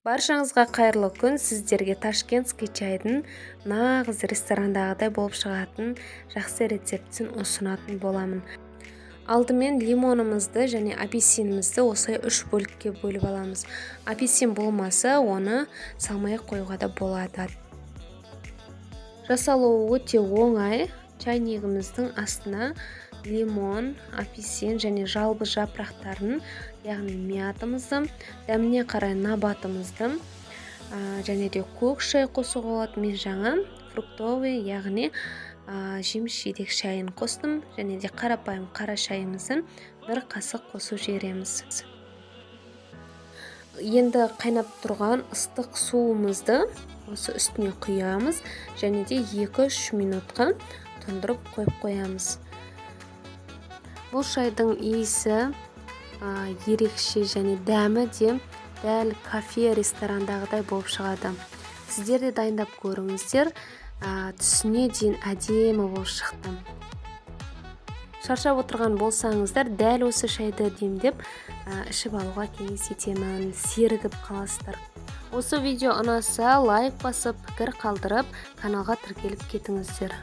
Баршаңызға қайырлы күн. Сіздерге ташкентский чайдың нағыз ресторандағыдай болып шығатын жақсы рецептін ұсынатын боламын. Алдымен лимонымызды және апельсинімізді осылай 3 бөлікке бөліп аламыз. Апельсин болмаса, оны салмай қоюға да болады. Жасалуы өте оңай. Чайнигіміздің астына лимон, апельсин және жалбыз жапырақтарын, яғни мятымызды, дәміне қарай набатымызды және де көк шай қосуға болады. Мен жаңа фруктовый, яғни жеміс-жидек шайын қостым және де қарапайым қара шайымыздың 1 қасық қосу жібереміз. Енді қайнап тұрған ыстық суымызды осы үстіне құямыз және де 2-3 минутқа тұндырып қойып қоямыз. Бұл шайдың иісі ерекше және дәмі де дәл кафе ресторандағыдай болып шығады. Сіздер де дайындап көріңіздер, түсіне дейін әдемі болып шықты. Шаршап отырған болсаңыздар, дәл осы шайды демдеп ішіп алуға кеңес етемін, сергіп қаласыздар. Осы видео ұнаса, лайк басып, пікір қалдырып, каналға тіркеліп кетіңіздер.